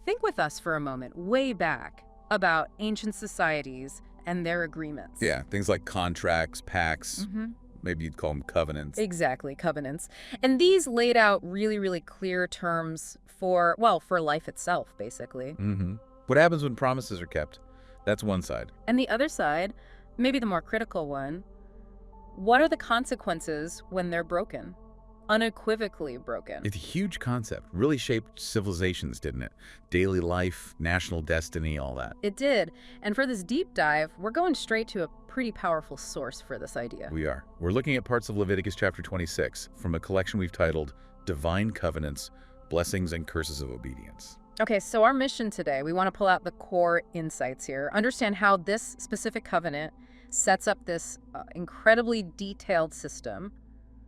Think with us for a moment, way back, about ancient societies and their agreements. Yeah, things like contracts, pacts, hmm maybe you'd call them covenants. Exactly, covenants. And these laid out really, really clear terms for, well, for life itself, basically. What happens when promises are kept? That's one side. And the other side, maybe the more critical one, what are the consequences when they're broken? Unequivocally broken. It's a huge concept. Really shaped civilizations, didn't it? Daily life, national destiny, all that. It did. And for this deep dive, we're going straight to a pretty powerful source for this idea. We are. We're looking at parts of Leviticus chapter 26 from a collection we've titled Divine Covenants, Blessings and Curses of Obedience. Okay, so our mission today, we want to pull out the core insights here, understand how this specific covenant sets up this incredibly detailed system,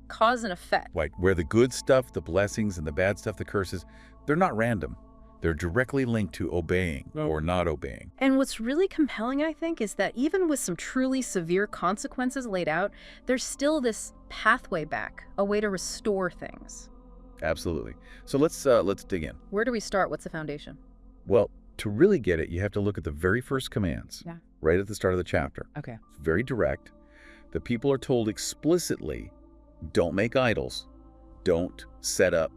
cause and effect. Right, where the good stuff, the blessings, and the bad stuff, the curses, they're not random. They're directly linked to obeying or not obeying. And what's really compelling, I think, is that even with some truly severe consequences laid out, there's still this pathway back, a way to restore things. Absolutely. So let's dig in. Where do we start? What's the foundation? Well, to really get it, you have to look at the very first commands, right at the start of the chapter. Okay. It's very direct. The people are told explicitly, don't make idols, don't set up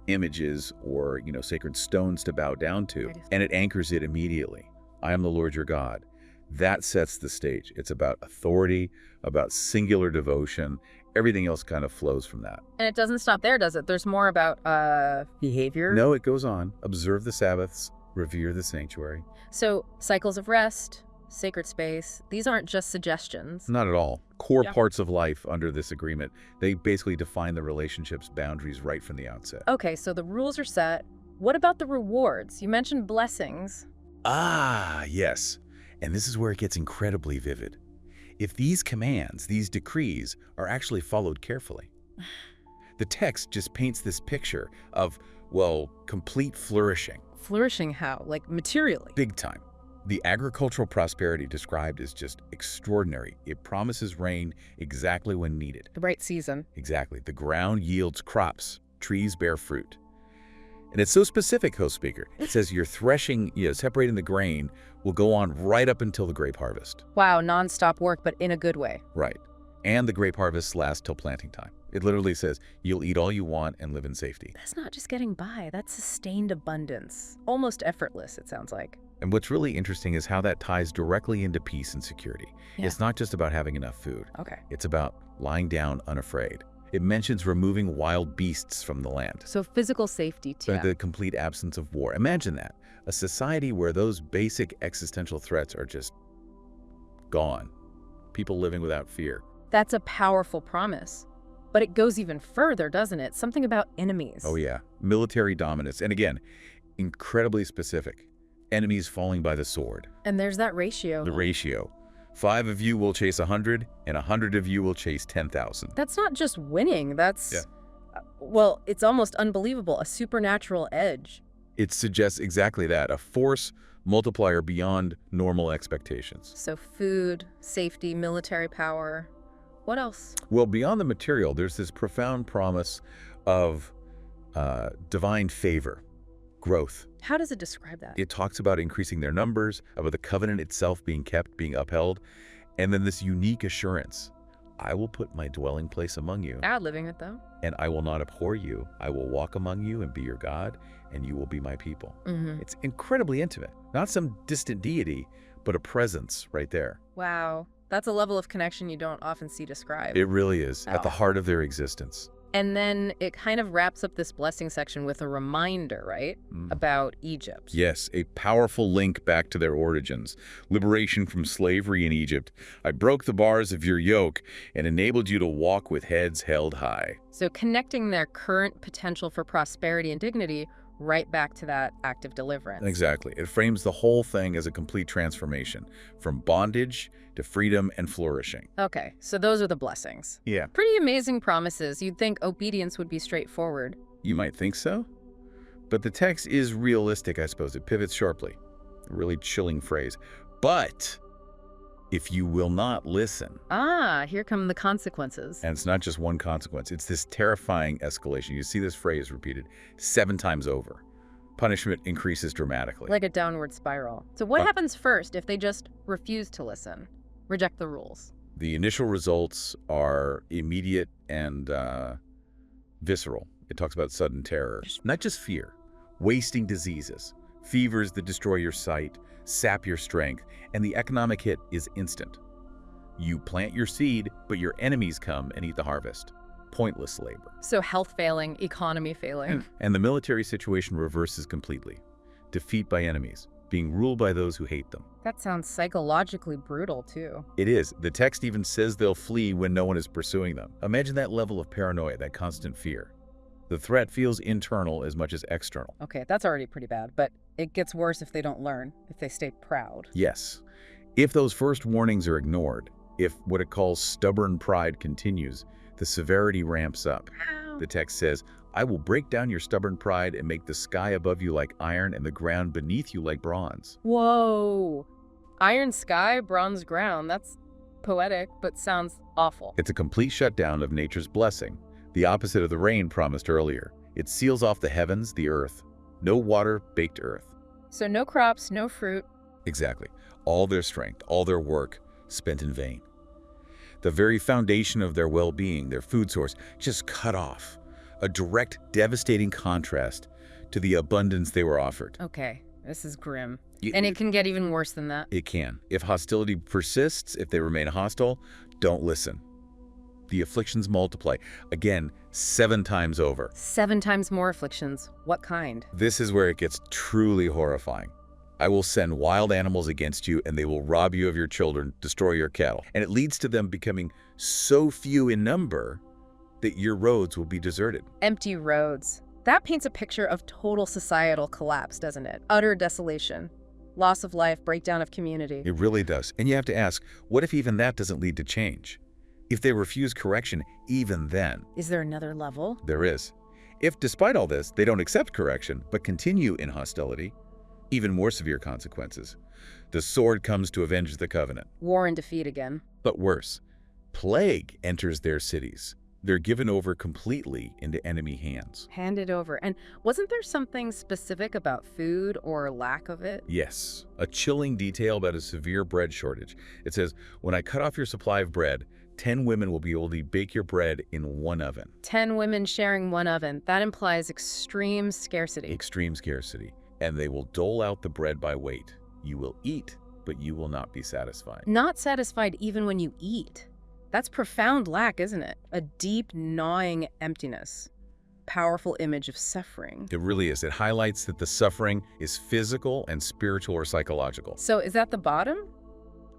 images or, sacred stones to bow down to, and it anchors it immediately. I am the Lord your God. That sets the stage. It's about authority, about singular devotion. Everything else kind of flows from that. And it doesn't stop there, does it? There's more about behavior. No, it goes on. Observe the Sabbaths, revere the sanctuary. So cycles of rest, sacred space, these aren't just suggestions. Not at all. Core parts of life under this agreement. They basically define the relationship's boundaries right from the outset. Okay, so the rules are set. What about the rewards? You mentioned blessings. Ah, yes. And this is where it gets incredibly vivid. If these commands, these decrees, are actually followed carefully, the text just paints this picture of, well, complete flourishing. Flourishing how? Like materially? Big time. The agricultural prosperity described is just extraordinary. It promises rain exactly when needed. The right season. Exactly. The ground yields crops. Trees bear fruit. And it's so specific, host speaker. It says your threshing, separating the grain, will go on right up until the grape harvest. Wow, nonstop work, but in a good way. Right. And the grape harvests last till planting time. It literally says you'll eat all you want and live in safety. That's not just getting by. That's sustained abundance. Almost effortless, it sounds like. And what's really interesting is how that ties directly into peace and security. Yeah. It's not just about having enough food. Okay. It's about lying down unafraid. It mentions removing wild beasts from the land. So physical safety, too. The complete absence of war. Imagine that. A society where those basic existential threats are just gone. People living without fear. That's a powerful promise. But it goes even further, doesn't it? Something about enemies. Oh, yeah. Military dominance. And again, incredibly specific. Enemies falling by the sword. And there's that ratio. The ratio. 5 of you will chase 100, and 100 of you will chase 10,000. That's not just winning. That's, well, it's almost unbelievable. A supernatural edge. It suggests exactly that. A force multiplier beyond normal expectations. So food, safety, military power. What else? Well, beyond the material, there's this profound promise of divine favor, growth. How does it describe that? It talks about increasing their numbers, about the covenant itself being kept, being upheld, and then this unique assurance. I will put my dwelling place among you. Living it, though. And I will not abhor you. I will walk among you and be your God, and you will be my people. It's incredibly intimate. Not some distant deity, but a presence right there. Wow. That's a level of connection you don't often see described. It really is, at the heart of their existence. And then it kind of wraps up this blessing section with a reminder, right? About Egypt. Yes, a powerful link back to their origins. Liberation from slavery in Egypt. I broke the bars of your yoke and enabled you to walk with heads held high. So connecting their current potential for prosperity and dignity right back to that act of deliverance. Exactly. It frames the whole thing as a complete transformation, from bondage to freedom and flourishing. Okay, so those are the blessings. Yeah. Pretty amazing promises. You'd think obedience would be straightforward. You might think so, but the text is realistic, I suppose. It pivots sharply. A really chilling phrase. But if you will not listen. Here come the consequences. And it's not just one consequence. It's this terrifying escalation. You see this phrase repeated 7 times over. punishment increases dramatically. Like a downward spiral. So what happens first if they just refuse to listen, reject the rules? The initial results are immediate and visceral. It talks about sudden terror, not just fear, wasting diseases, fevers that destroy your sight, sap your strength, and the economic hit is instant. You plant your seed, but your enemies come and eat the harvest. Pointless labor. So health failing, economy failing. And the military situation reverses completely. Defeat by enemies, being ruled by those who hate them. That sounds psychologically brutal, too. It is. The text even says they'll flee when no one is pursuing them. Imagine that level of paranoia, that constant fear. The threat feels internal as much as external. Okay, that's already pretty bad, but it gets worse if they don't learn, if they stay proud. Yes. If those first warnings are ignored, if what it calls stubborn pride continues, the severity ramps up. Ow. The text says, I will break down your stubborn pride and make the sky above you like iron and the ground beneath you like bronze. Whoa. Iron sky, bronze ground. That's poetic, but sounds awful. It's a complete shutdown of nature's blessing, the opposite of the rain promised earlier. It seals off the heavens, the earth. No water, baked earth. So no crops, no fruit. Exactly. All their strength, all their work, spent in vain. The very foundation of their well-being, their food source, just cut off. A direct, devastating contrast to the abundance they were offered. Okay, this is grim. And it can get even worse than that. It can. If hostility persists, if they remain hostile, don't listen. The afflictions multiply. Again, 7 times over. 7 times more afflictions. What kind? This is where it gets truly horrifying. I will send wild animals against you, and they will rob you of your children, destroy your cattle. And it leads to them becoming so few in number that your roads will be deserted. Empty roads. That paints a picture of total societal collapse, doesn't it? Utter desolation. Loss of life, breakdown of community. It really does. And you have to ask, what if even that doesn't lead to change? If they refuse correction, even then. Is there another level? There is. If, despite all this, they don't accept correction, but continue in hostility, even more severe consequences. The sword comes to avenge the covenant. War and defeat again. But worse, plague enters their cities. They're given over completely into enemy hands. Handed over. And wasn't there something specific about food or lack of it? Yes, a chilling detail about a severe bread shortage. It says, when I cut off your supply of bread, 10 women will be able to bake your bread in one oven. 10 women sharing one oven. That implies extreme scarcity. Extreme scarcity. And they will dole out the bread by weight. You will eat, but you will not be satisfied. Not satisfied even when you eat. That's profound lack, isn't it? A deep, gnawing emptiness. Powerful image of suffering. It really is. It highlights that the suffering is physical and spiritual or psychological. So is that the bottom?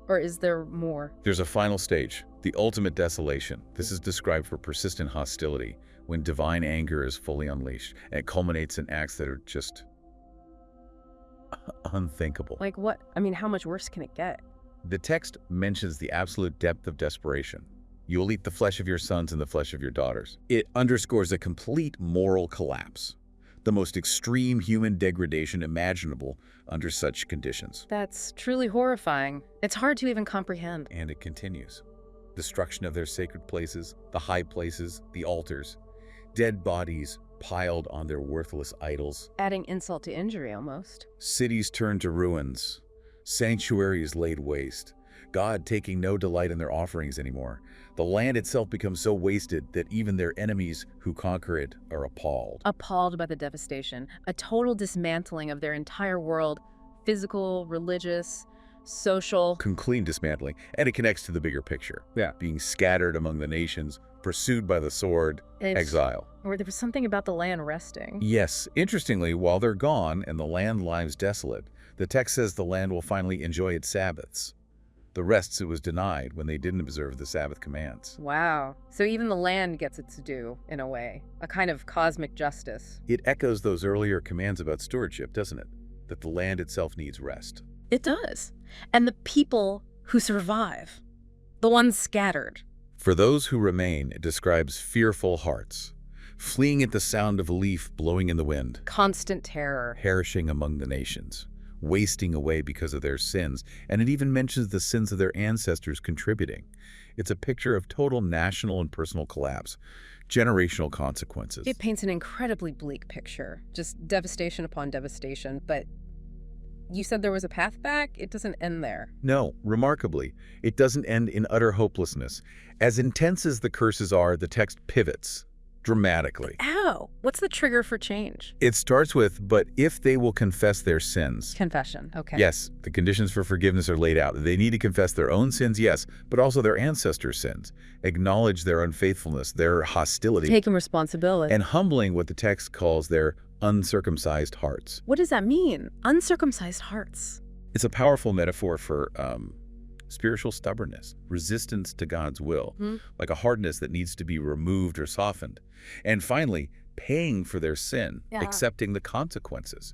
Or is there more? There's a final stage, the ultimate desolation. This is described for persistent hostility, when divine anger is fully unleashed, and it culminates in acts that are just unthinkable. Like what? I mean, how much worse can it get? The text mentions the absolute depth of desperation. You will eat the flesh of your sons and the flesh of your daughters. It underscores a complete moral collapse, the most extreme human degradation imaginable under such conditions. That's truly horrifying. It's hard to even comprehend. And it continues. Destruction of their sacred places, the high places, the altars, dead bodies piled on their worthless idols. Adding insult to injury, almost. Cities turned to ruins. Sanctuaries laid waste. God taking no delight in their offerings anymore. The land itself becomes so wasted that even their enemies who conquer it are appalled. Appalled by the devastation. A total dismantling of their entire world. Physical, religious, social. Complete dismantling. And it connects to the bigger picture. Yeah. Being scattered among the nations, pursued by the sword, exile. Or there was something about the land resting. Yes. Interestingly, while they're gone and the land lies desolate, the text says the land will finally enjoy its Sabbaths. The rests it was denied when they didn't observe the Sabbath commands. Wow. So even the land gets its due, in a way. A kind of cosmic justice. It echoes those earlier commands about stewardship, doesn't it? That the land itself needs rest. It does. And the people who survive. The ones scattered. For those who remain, it describes fearful hearts, fleeing at the sound of a leaf blowing in the wind. Constant terror. Perishing among the nations. wasting away because of their sins, and it even mentions the sins of their ancestors contributing. It's a picture of total national and personal collapse, generational consequences. It paints an incredibly bleak picture, just devastation upon devastation, but you said there was a path back? It doesn't end there. No, remarkably, it doesn't end in utter hopelessness. As intense as the curses are, the text pivots dramatically. Ow! What's the trigger for change? It starts with, but if they will confess their sins. Confession, okay. Yes, the conditions for forgiveness are laid out. They need to confess their own sins, yes, but also their ancestors' sins. Acknowledge their unfaithfulness, their hostility. Taking responsibility. And humbling what the text calls their uncircumcised hearts. What does that mean? Uncircumcised hearts. It's a powerful metaphor for spiritual stubbornness, resistance to God's will, like a hardness that needs to be removed or softened. And finally, paying for their sin, accepting the consequences.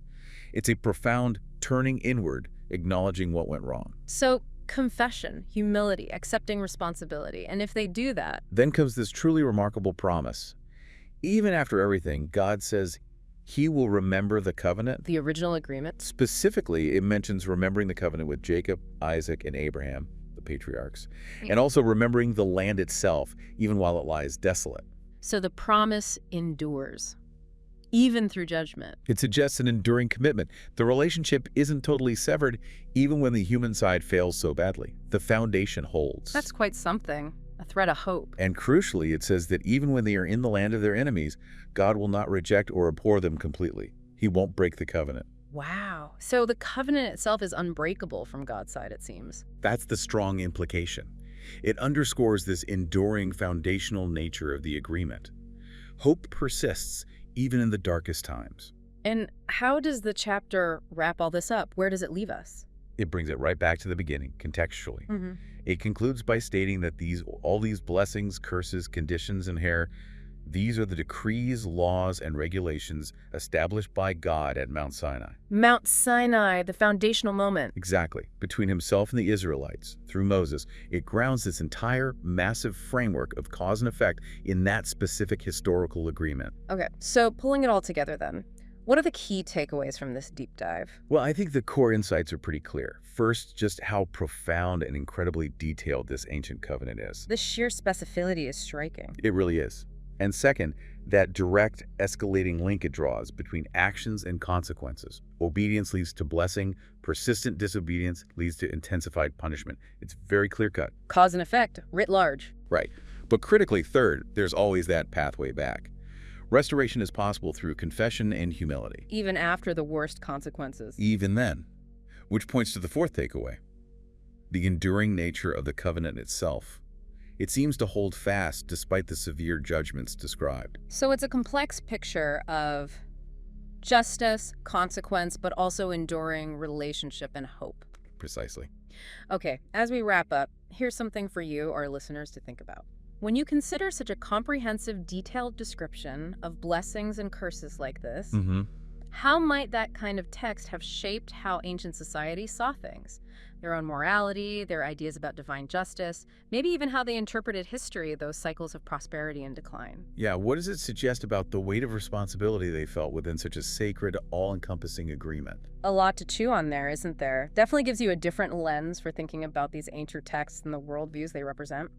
It's a profound turning inward, acknowledging what went wrong. So, confession, humility, accepting responsibility. And if they do that, then comes this truly remarkable promise. Even after everything, God says He will remember the covenant. The original agreement. Specifically, it mentions remembering the covenant with Jacob, Isaac, and Abraham, the patriarchs, and also remembering the land itself, even while it lies desolate. So the promise endures, even through judgment. It suggests an enduring commitment. The relationship isn't totally severed, even when the human side fails so badly. The foundation holds. That's quite something. A thread of hope. And crucially, it says that even when they are in the land of their enemies, God will not reject or abhor them completely. He won't break the covenant. Wow. So the covenant itself is unbreakable from God's side, it seems. That's the strong implication. It underscores this enduring foundational nature of the agreement. Hope persists even in the darkest times. And how does the chapter wrap all this up? Where does it leave us? It brings it right back to the beginning, contextually. It concludes by stating that all these blessings, curses, conditions, and these are the decrees, laws, and regulations established by God at Mount Sinai. Mount Sinai, the foundational moment. Exactly. Between himself and the Israelites, through Moses, it grounds this entire massive framework of cause and effect in that specific historical agreement. Okay, so pulling it all together then, what are the key takeaways from this deep dive? Well, I think the core insights are pretty clear. First, just how profound and incredibly detailed this ancient covenant is. The sheer specificity is striking. It really is. And second, that direct escalating link it draws between actions and consequences. Obedience leads to blessing, persistent disobedience leads to intensified punishment. It's very clear-cut. Cause and effect, writ large. Right. But critically, third, there's always that pathway back. Restoration is possible through confession and humility. Even after the worst consequences. Even then. Which points to the fourth takeaway, the enduring nature of the covenant itself. It seems to hold fast despite the severe judgments described. So it's a complex picture of justice, consequence, but also enduring relationship and hope. Precisely. Okay, as we wrap up, here's something for you, our listeners, to think about. When you consider such a comprehensive, detailed description of blessings and curses like this, how might that kind of text have shaped how ancient society saw things? Their own morality, their ideas about divine justice, maybe even how they interpreted history, those cycles of prosperity and decline. Yeah, what does it suggest about the weight of responsibility they felt within such a sacred, all-encompassing agreement? A lot to chew on there, isn't there? Definitely gives you a different lens for thinking about these ancient texts and the worldviews they represent.